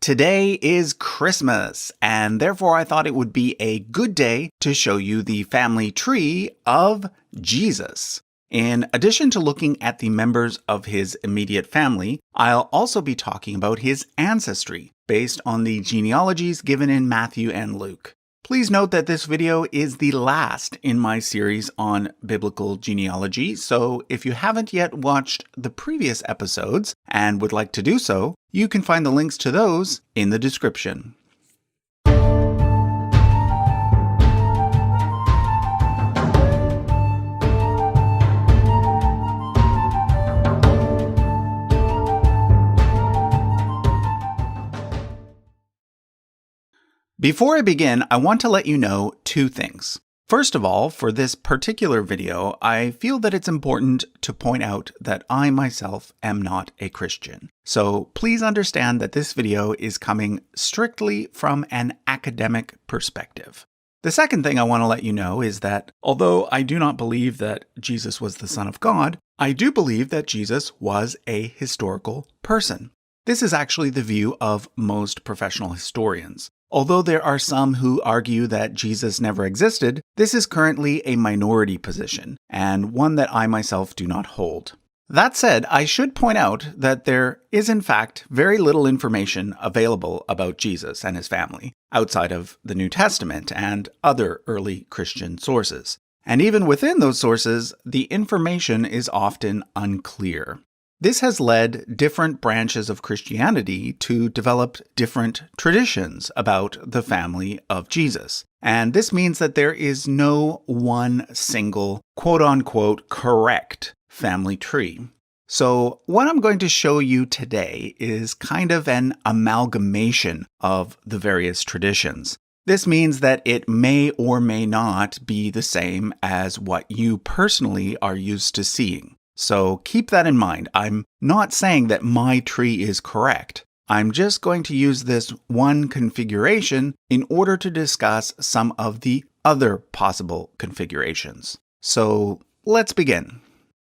Today is Christmas, and therefore I thought it would be a good day to show you the family tree of Jesus. In addition to looking at the members of his immediate family, I'll also be talking about his ancestry, based on the genealogies given in Matthew and Luke. Please note that this video is the last in my series on biblical genealogy, so if you haven't yet watched the previous episodes and would like to do so, you can find the links to those in the description. Before I begin, I want to let you know two things. First of all, for this particular video, I feel that it's important to point out that I myself am not a Christian. So please understand that this video is coming strictly from an academic perspective. The second thing I want to let you know is that although I do not believe that Jesus was the Son of God, I do believe that Jesus was a historical person. This is actually the view of most professional historians. Although there are some who argue that Jesus never existed, this is currently a minority position, and one that I myself do not hold. That said, I should point out that there is in fact very little information available about Jesus and his family, outside of the New Testament and other early Christian sources. And even within those sources, the information is often unclear. This has led different branches of Christianity to develop different traditions about the family of Jesus. And this means that there is no one single, quote-unquote, correct family tree. So what I'm going to show you today is kind of an amalgamation of the various traditions. This means that it may or may not be the same as what you personally are used to seeing. So keep that in mind. I'm not saying that my tree is correct. I'm just going to use this one configuration in order to discuss some of the other possible configurations. So let's begin.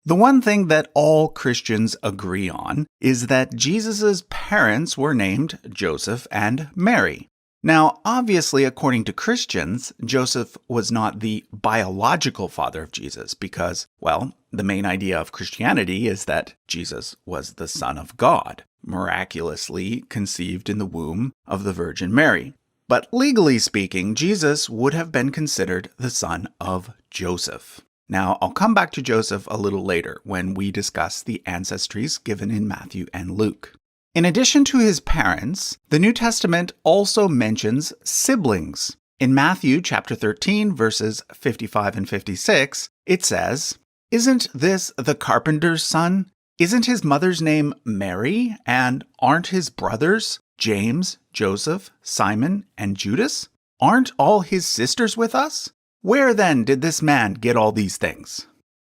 The one thing that all Christians agree on is that Jesus' parents were named Joseph and Mary. Now, obviously, according to Christians, Joseph was not the biological father of Jesus because, well, the main idea of Christianity is that Jesus was the Son of God, miraculously conceived in the womb of the Virgin Mary. But legally speaking, Jesus would have been considered the son of Joseph. Now, I'll come back to Joseph a little later when we discuss the ancestries given in Matthew and Luke. In addition to his parents, the New Testament also mentions siblings. In Matthew chapter 13, verses 55 and 56, it says, "Isn't this the carpenter's son? Isn't his mother's name Mary? And aren't his brothers James, Joseph, Simon, and Judas? Aren't all his sisters with us? Where then did this man get all these things?"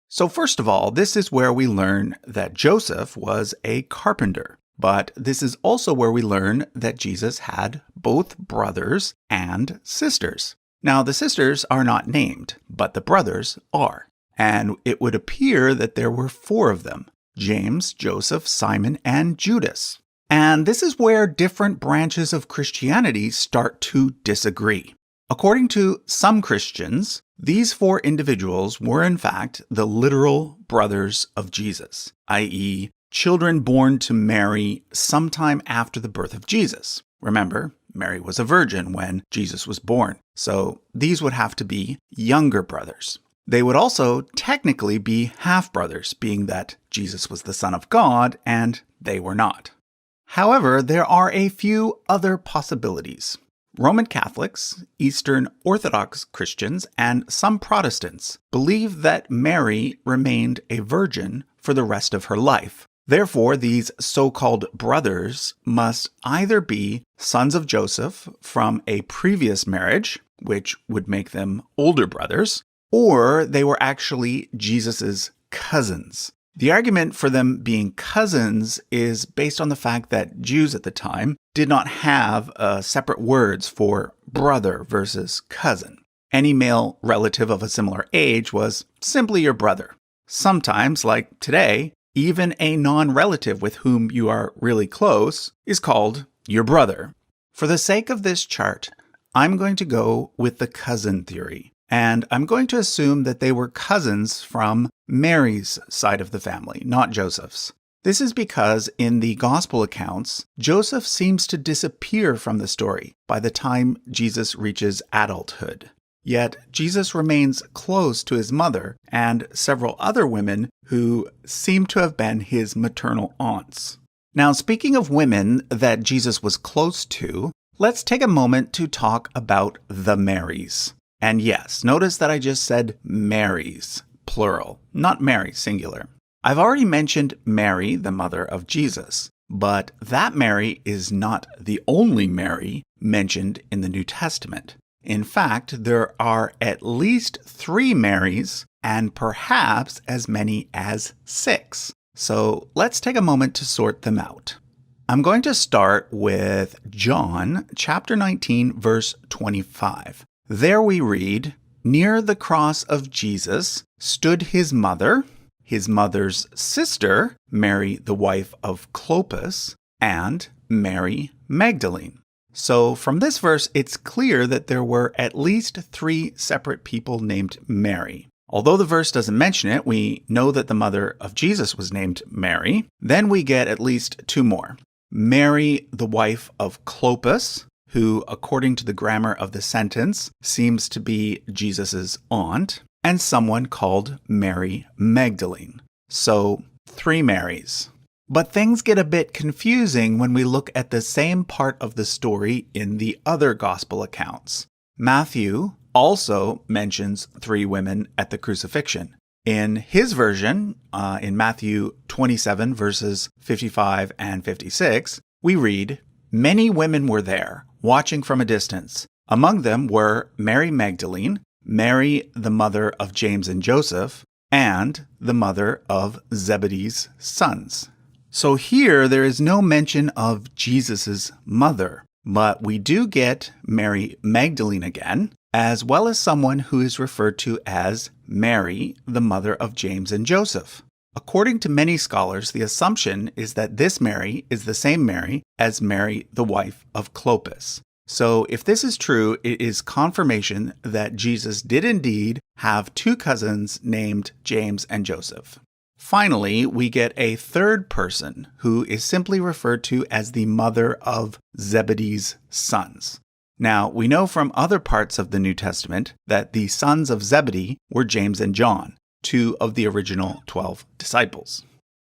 So first of all, this is where we learn that Joseph was a carpenter. But this is also where we learn that Jesus had both brothers and sisters. Now, the sisters are not named, but the brothers are. And it would appear that there were four of them: James, Joseph, Simon, and Judas. And this is where different branches of Christianity start to disagree. According to some Christians, these four individuals were in fact the literal brothers of Jesus, i.e., children born to Mary sometime after the birth of Jesus. Remember, Mary was a virgin when Jesus was born, so these would have to be younger brothers. They would also technically be half-brothers, being that Jesus was the Son of God and they were not. However, there are a few other possibilities. Roman Catholics, Eastern Orthodox Christians, and some Protestants believe that Mary remained a virgin for the rest of her life. Therefore, these so-called brothers must either be sons of Joseph from a previous marriage, which would make them older brothers, or they were actually Jesus' cousins. The argument for them being cousins is based on the fact that Jews at the time did not have separate words for brother versus cousin. Any male relative of a similar age was simply your brother. Sometimes, like today, even a non-relative with whom you are really close is called your brother. For the sake of this chart, I'm going to go with the cousin theory, and I'm going to assume that they were cousins from Mary's side of the family, not Joseph's. This is because in the gospel accounts, Joseph seems to disappear from the story by the time Jesus reaches adulthood. Yet Jesus remains close to his mother and several other women who seem to have been his maternal aunts. Now, speaking of women that Jesus was close to, let's take a moment to talk about the Marys. And yes, notice that I just said Marys, plural, not Mary, singular. I've already mentioned Mary, the mother of Jesus, but that Mary is not the only Mary mentioned in the New Testament. In fact, there are at least 3 Marys and perhaps as many as 6. So let's take a moment to sort them out. I'm going to start with John chapter 19, verse 25. There we read, "Near the cross of Jesus stood his mother's sister, Mary, the wife of Clopas, and Mary Magdalene." So from this verse, it's clear that there were at least 3 separate people named Mary. Although the verse doesn't mention it, we know that the mother of Jesus was named Mary. Then we get at least 2 more. Mary, the wife of Clopas, who, according to the grammar of the sentence, seems to be Jesus' aunt, and someone called Mary Magdalene. So 3 Marys. But things get a bit confusing when we look at the same part of the story in the other gospel accounts. Matthew also mentions 3 women at the crucifixion. In his version, in Matthew 27, verses 55 and 56, we read, "Many women were there, watching from a distance. Among them were Mary Magdalene, Mary the mother of James and Joseph, and the mother of Zebedee's sons." So here there is no mention of Jesus' mother, but we do get Mary Magdalene again, as well as someone who is referred to as Mary, the mother of James and Joseph. According to many scholars, the assumption is that this Mary is the same Mary as Mary, the wife of Clopas. So if this is true, it is confirmation that Jesus did indeed have 2 cousins named James and Joseph. Finally, we get a third person who is simply referred to as the mother of Zebedee's sons. Now, we know from other parts of the New Testament that the sons of Zebedee were James and John, 2 of the original 12 disciples.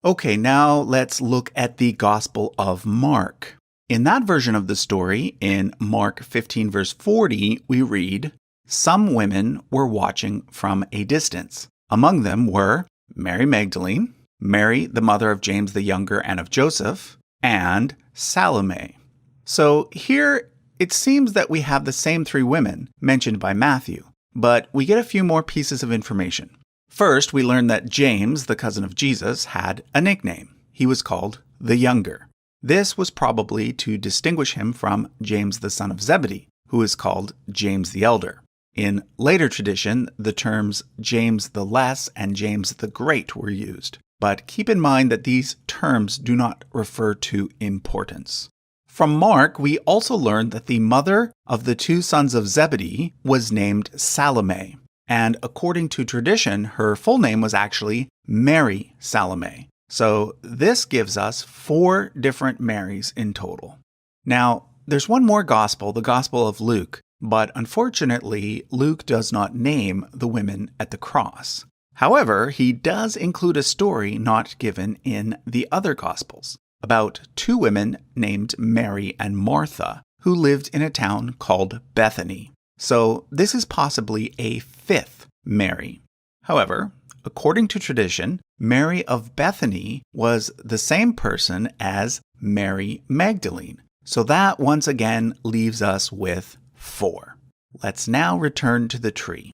Okay, now let's look at the Gospel of Mark. In that version of the story, in Mark 15, verse 40, we read, "Some women were watching from a distance. Among them were Mary Magdalene, Mary, the mother of James the Younger and of Joseph, and Salome." So here it seems that we have the same 3 women mentioned by Matthew, but we get a few more pieces of information. First, we learn that James, the cousin of Jesus, had a nickname. He was called the Younger. This was probably to distinguish him from James the son of Zebedee, who is called James the Elder. In later tradition, the terms James the Less and James the Great were used, but keep in mind that these terms do not refer to importance. From Mark, we also learn that the mother of the 2 sons of Zebedee was named Salome, and according to tradition, her full name was actually Mary Salome. So this gives us 4 different Marys in total. Now, there's one more gospel, the Gospel of Luke, but unfortunately, Luke does not name the women at the cross. However, he does include a story not given in the other Gospels about 2 women named Mary and Martha who lived in a town called Bethany. So this is possibly a 5th Mary. However, according to tradition, Mary of Bethany was the same person as Mary Magdalene. So that once again leaves us with 4. Let's now return to the tree.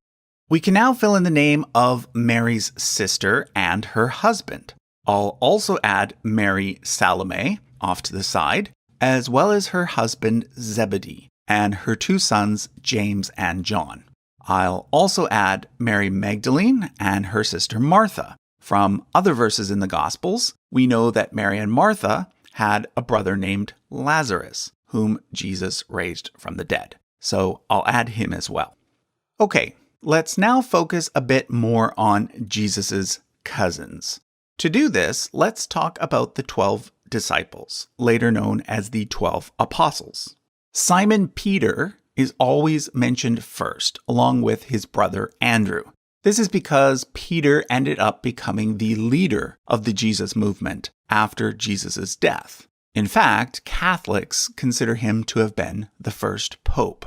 We can now fill in the name of Mary's sister and her husband. I'll also add Mary Salome off to the side, as well as her husband Zebedee and her 2 sons James and John. I'll also add Mary Magdalene and her sister Martha. From other verses in the Gospels, we know that Mary and Martha had a brother named Lazarus, whom Jesus raised from the dead. So I'll add him as well. Okay, let's now focus a bit more on Jesus's cousins. To do this, let's talk about the 12 disciples, later known as the 12 apostles. Simon Peter is always mentioned first, along with his brother Andrew. This is because Peter ended up becoming the leader of the Jesus movement after Jesus' death. In fact, Catholics consider him to have been the first pope.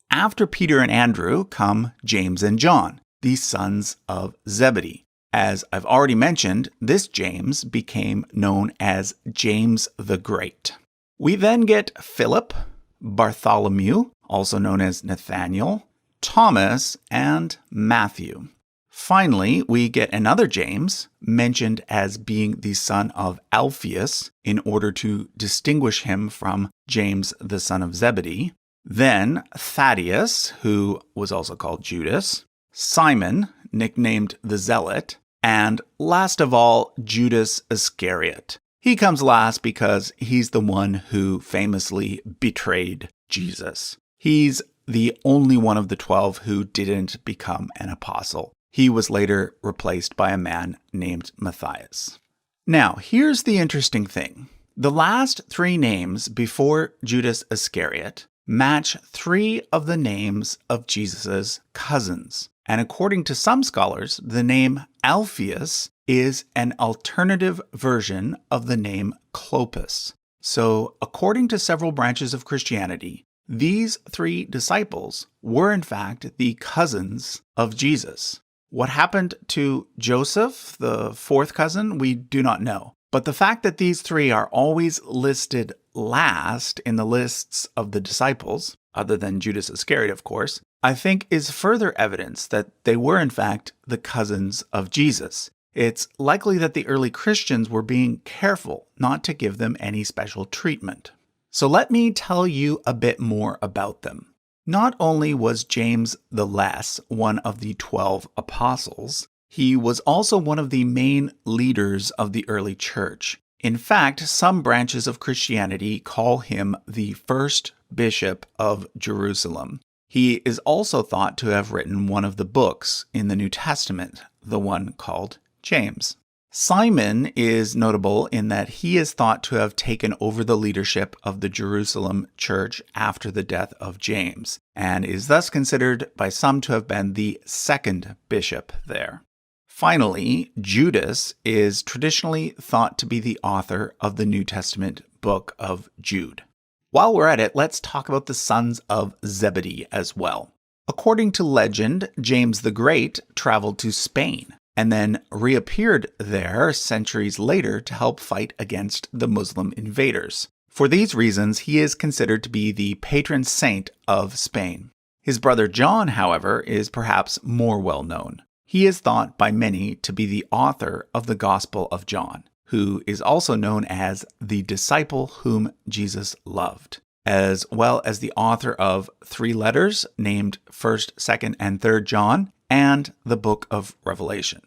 After Peter and Andrew come James and John, the sons of Zebedee. As I've already mentioned, this James became known as James the Great. We then get Philip, Bartholomew, also known as Nathaniel, Thomas, and Matthew. Finally, we get another James, mentioned as being the son of Alphaeus in order to distinguish him from James, the son of Zebedee. Then Thaddeus, who was also called Judas, Simon, nicknamed the Zealot, and last of all, Judas Iscariot. He comes last because he's the one who famously betrayed Jesus. He's the only one of the 12 who didn't become an apostle. He was later replaced by a man named Matthias. Now, here's the interesting thing. The last 3 names before Judas Iscariot match 3 of the names of Jesus' cousins. And according to some scholars, the name Alphaeus is an alternative version of the name Clopas. So, according to several branches of Christianity, these 3 disciples were in fact the cousins of Jesus. What happened to Joseph, the 4th cousin, we do not know. But the fact that these 3 are always listed last in the lists of the disciples, other than Judas Iscariot, of course, I think is further evidence that they were in fact the cousins of Jesus. It's likely that the early Christians were being careful not to give them any special treatment. So let me tell you a bit more about them. Not only was James the Less one of the 12 apostles, he was also one of the main leaders of the early church. In fact, some branches of Christianity call him the first bishop of Jerusalem. He is also thought to have written one of the books in the New Testament, the one called James. Simon is notable in that he is thought to have taken over the leadership of the Jerusalem church after the death of James, and is thus considered by some to have been the second bishop there. Finally, Judas is traditionally thought to be the author of the New Testament book of Jude. While we're at it, let's talk about the sons of Zebedee as well. According to legend, James the Great traveled to Spain and then reappeared there centuries later to help fight against the Muslim invaders. For these reasons, he is considered to be the patron saint of Spain. His brother John, however, is perhaps more well known. He is thought by many to be the author of the Gospel of John, who is also known as the disciple whom Jesus loved, as well as the author of 3 letters named 1st, 2nd, and 3rd John, and the book of Revelation.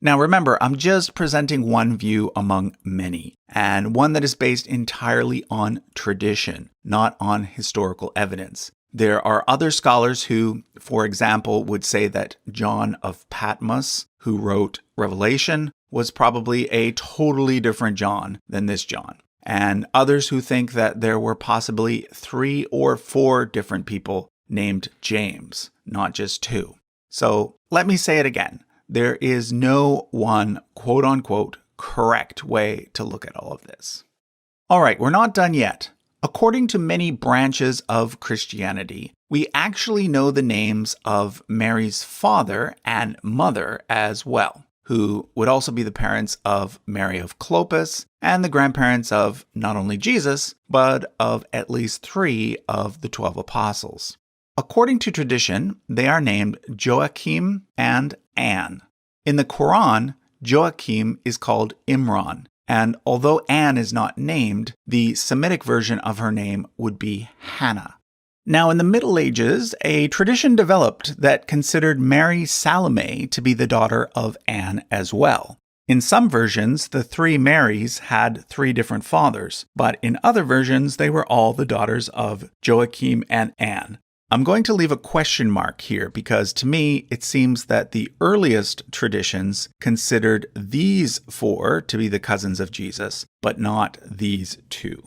Now remember, I'm just presenting one view among many, and one that is based entirely on tradition, not on historical evidence. There are other scholars who, for example, would say that John of Patmos, who wrote Revelation, was probably a totally different John than this John. And others who think that there were possibly 3 or 4 different people named James, not just 2. So let me say it again. There is no one quote-unquote correct way to look at all of this. All right, we're not done yet. According to many branches of Christianity, we actually know the names of Mary's father and mother as well, who would also be the parents of Mary of Clopas and the grandparents of not only Jesus, but of at least 3 of the 12 apostles. According to tradition, they are named Joachim and Anne. In the Quran, Joachim is called Imran, and although Anne is not named, the Semitic version of her name would be Hannah. Now, in the Middle Ages, a tradition developed that considered Mary Salome to be the daughter of Anne as well. In some versions, the three Marys had three different fathers, but in other versions, they were all the daughters of Joachim and Anne. I'm going to leave a question mark here because to me, it seems that the earliest traditions considered these four to be the cousins of Jesus, but not these two.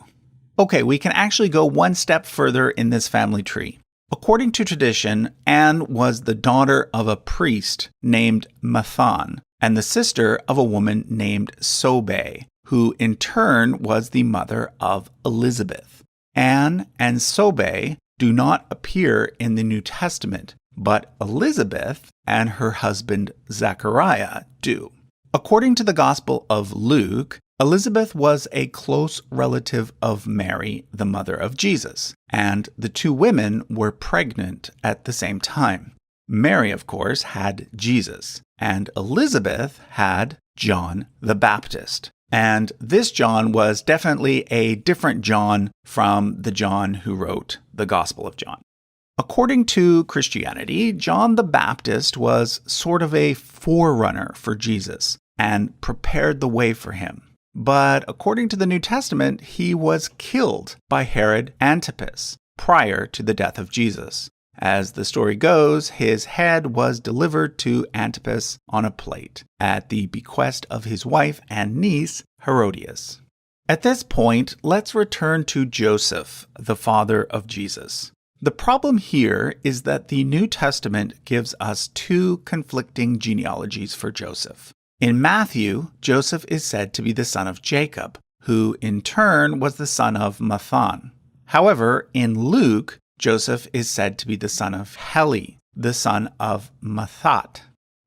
Okay, we can actually go one step further in this family tree. According to tradition, Anne was the daughter of a priest named Mathan and the sister of a woman named Sobe, who in turn was the mother of Elizabeth. Anne and Sobe do not appear in the New Testament, but Elizabeth and her husband Zechariah do. According to the Gospel of Luke, Elizabeth was a close relative of Mary, the mother of Jesus, and the two women were pregnant at the same time. Mary, of course, had Jesus, and Elizabeth had John the Baptist. And this John was definitely a different John from the John who wrote the Gospel of John. According to Christianity, John the Baptist was sort of a forerunner for Jesus and prepared the way for him. But according to the New Testament, he was killed by Herod Antipas prior to the death of Jesus. As the story goes, his head was delivered to Antipas on a plate at the bequest of his wife and niece, Herodias. At this point, let's return to Joseph, the father of Jesus. The problem here is that the New Testament gives us two conflicting genealogies for Joseph. In Matthew, Joseph is said to be the son of Jacob, who in turn was the son of Mathan. However, in Luke, Joseph is said to be the son of Heli, the son of Mathat.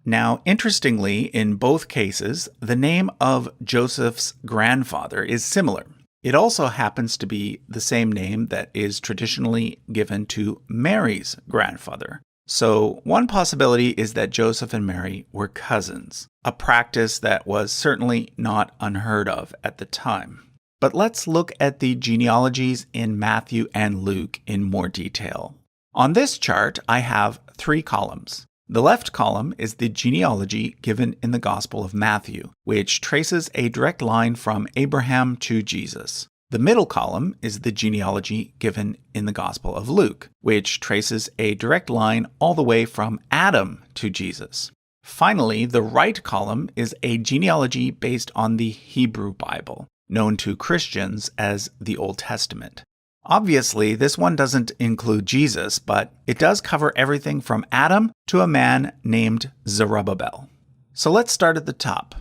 Now, interestingly, in both cases, the name of Joseph's grandfather is similar. It also happens to be the same name that is traditionally given to Mary's grandfather. So, one possibility is that Joseph and Mary were cousins, a practice that was certainly not unheard of at the time. But let's look at the genealogies in Matthew and Luke in more detail. On this chart, I have three columns. The left column is the genealogy given in the Gospel of Matthew, which traces a direct line from Abraham to Jesus. The middle column is the genealogy given in the Gospel of Luke, which traces a direct line all the way from Adam to Jesus. Finally, the right column is a genealogy based on the Hebrew Bible, known to Christians as the Old Testament. Obviously, this one doesn't include Jesus, but it does cover everything from Adam to a man named Zerubbabel. So let's start at the top.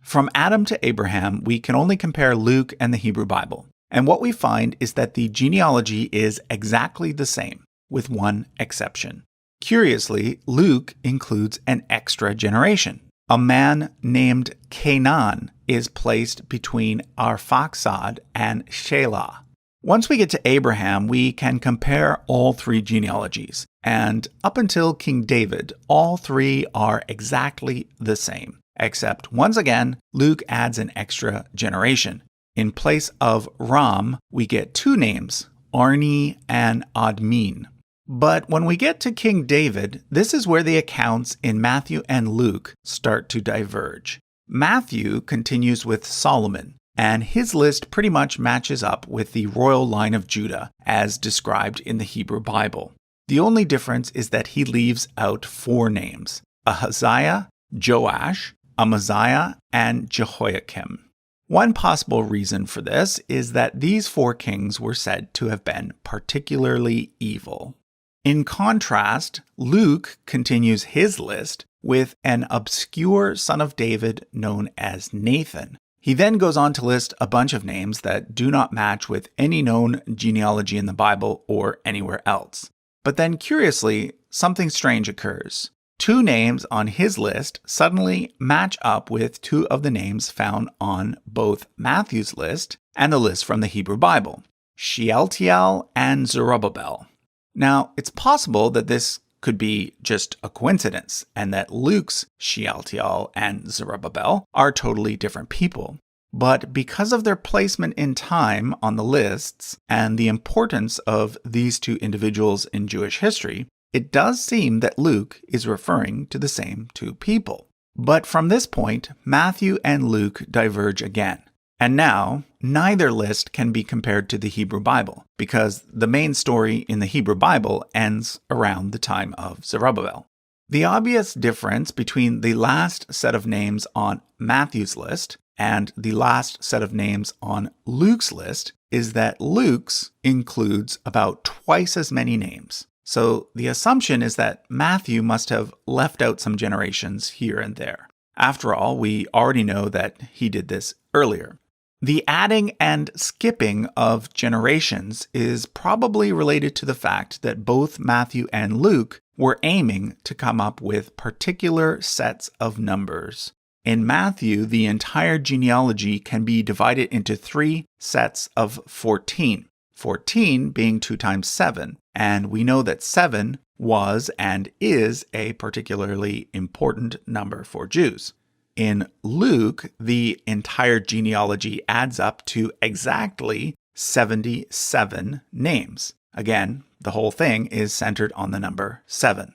From Adam to Abraham, we can only compare Luke and the Hebrew Bible. And what we find is that the genealogy is exactly the same, with one exception. Curiously, Luke includes an extra generation. A man named Canaan is placed between Arphaxad and Shelah. Once we get to Abraham, we can compare all three genealogies. And up until King David, all three are exactly the same. Except, once again, Luke adds an extra generation. In place of Ram, we get two names, Arni and Admin. But when we get to King David, this is where the accounts in Matthew and Luke start to diverge. Matthew continues with Solomon, and his list pretty much matches up with the royal line of Judah as described in the Hebrew Bible. The only difference is that he leaves out four names, Ahaziah, Joash, Amaziah, and Jehoiakim. One possible reason for this is that these four kings were said to have been particularly evil. In contrast, Luke continues his list with an obscure son of David known as Nathan. He then goes on to list a bunch of names that do not match with any known genealogy in the Bible or anywhere else. But then, curiously, something strange occurs. Two names on his list suddenly match up with two of the names found on both Matthew's list and the list from the Hebrew Bible, Shealtiel and Zerubbabel. Now, it's possible that this could be just a coincidence and that Luke's Shealtiel and Zerubbabel are totally different people. But because of their placement in time on the lists and the importance of these two individuals in Jewish history, it does seem that Luke is referring to the same two people. But from this point, Matthew and Luke diverge again. And now, neither list can be compared to the Hebrew Bible, because the main story in the Hebrew Bible ends around the time of Zerubbabel. The obvious difference between the last set of names on Matthew's list and the last set of names on Luke's list is that Luke's includes about twice as many names. So the assumption is that Matthew must have left out some generations here and there. After all, we already know that he did this earlier. The adding and skipping of generations is probably related to the fact that both Matthew and Luke were aiming to come up with particular sets of numbers. In Matthew, the entire genealogy can be divided into 3 sets of 14. 14 being 2 times 7, and we know that 7 was and is a particularly important number for Jews. In Luke, the entire genealogy adds up to exactly 77 names. Again, the whole thing is centered on the number 7.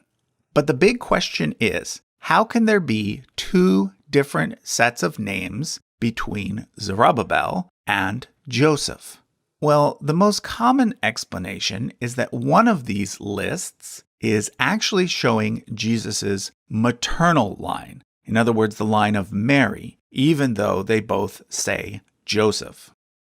But the big question is, how can there be 2 different sets of names between Zerubbabel and Joseph? Well, the most common explanation is that one of these lists is actually showing Jesus' maternal line. In other words, the line of Mary, even though they both say Joseph.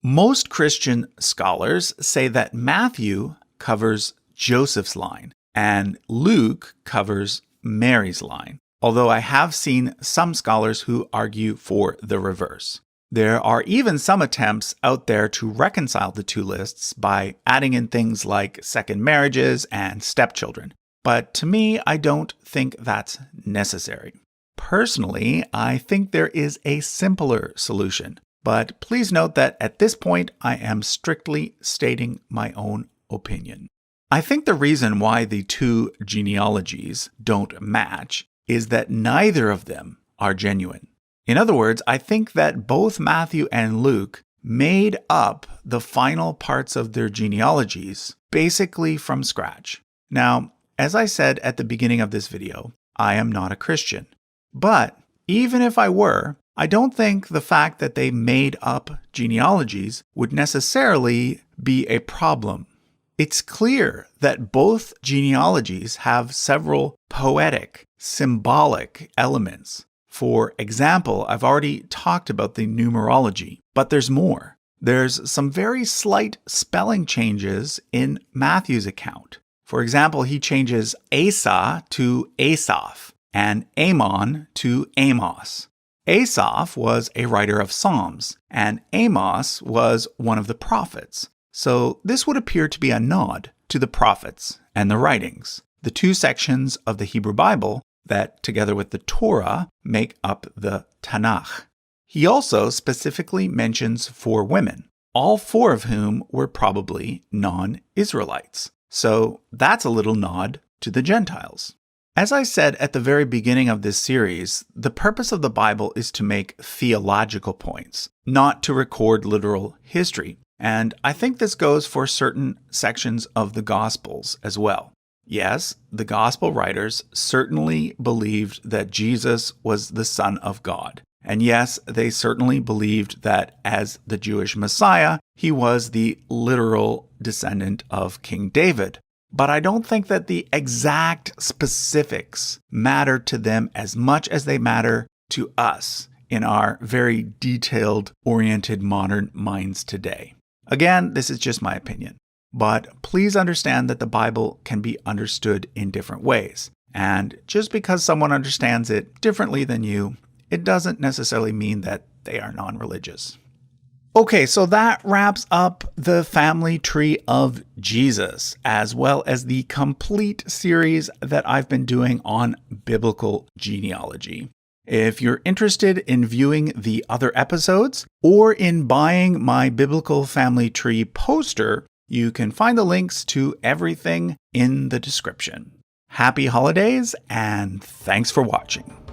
Most Christian scholars say that Matthew covers Joseph's line and Luke covers Mary's line, although I have seen some scholars who argue for the reverse. There are even some attempts out there to reconcile the 2 lists by adding in things like second marriages and stepchildren. But to me, I don't think that's necessary. Personally, I think there is a simpler solution. But please note that at this point, I am strictly stating my own opinion. I think the reason why the 2 genealogies don't match is that neither of them are genuine. In other words, I think that both Matthew and Luke made up the final parts of their genealogies basically from scratch. Now, as I said at the beginning of this video, I am not a Christian. But even if I were, I don't think the fact that they made up genealogies would necessarily be a problem. It's clear that both genealogies have several poetic, symbolic elements. For example, I've already talked about the numerology, but there's more. There's some very slight spelling changes in Matthew's account. For example, he changes Asa to Asaph and Amon to Amos. Asaph was a writer of Psalms, and Amos was one of the prophets. So this would appear to be a nod to the prophets and the writings, the 2 sections of the Hebrew Bible that, together with the Torah, make up the Tanakh. He also specifically mentions 4 women, all 4 of whom were probably non-Israelites. So that's a little nod to the Gentiles. As I said at the very beginning of this series, the purpose of the Bible is to make theological points, not to record literal history. And I think this goes for certain sections of the Gospels as well. Yes, the Gospel writers certainly believed that Jesus was the Son of God. And yes, they certainly believed that as the Jewish Messiah, he was the literal descendant of King David. But I don't think that the exact specifics matter to them as much as they matter to us in our very detailed-oriented modern minds today. Again, this is just my opinion. But please understand that the Bible can be understood in different ways. And just because someone understands it differently than you, it doesn't necessarily mean that they are non-religious. Okay, so that wraps up the family tree of Jesus, as well as the complete series that I've been doing on biblical genealogy. If you're interested in viewing the other episodes or in buying my biblical family tree poster, you can find the links to everything in the description. Happy holidays, and thanks for watching.